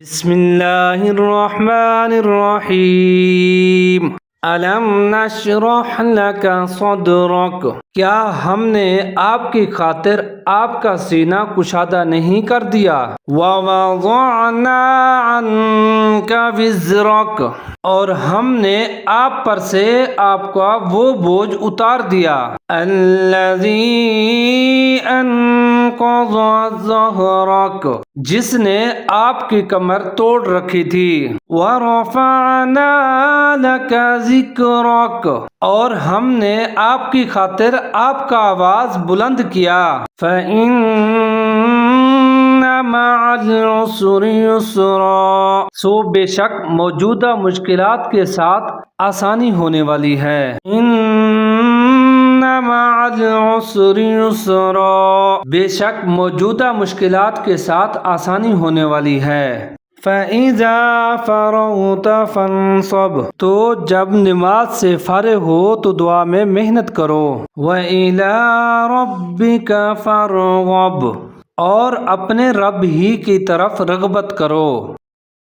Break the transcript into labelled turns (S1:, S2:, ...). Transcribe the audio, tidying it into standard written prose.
S1: بسم اللہ الرحمن الرحیم الم نشرح لک صدرک، کیا ہم نے آپ کی خاطر آپ کا سینہ کشادہ نہیں کر دیا؟ ووضعنا عنک وزرک، اور ہم نے آپ پر سے آپ کا وہ بوجھ اتار دیا۔ الذی انقض ظہرک، جس نے آپ کی کمر توڑ رکھی تھی۔ وَرَفَعْنَا لَكَ ذِكْرَكَ، اور ہم نے آپ کی خاطر آپ کا آواز بلند کیا۔ فَإِنَّ مَعَ الْعُسْرِ يُسْرًا، سو بے شک موجودہ مشکلات کے ساتھ آسانی ہونے والی ہے۔ إِنَّ مَعَ الْعُسْرِ يُسْرًا، بے شک موجودہ مشکلات کے ساتھ آسانی ہونے والی ہے۔ فَإِذَا فَرَغْتَ فَانصَبْ، تو جب نماز سے فارغ ہو تو دعا میں محنت کرو۔ وَإِلَىٰ رَبِّكَ فَارْغَب، اور اپنے رب ہی کی طرف رغبت کرو۔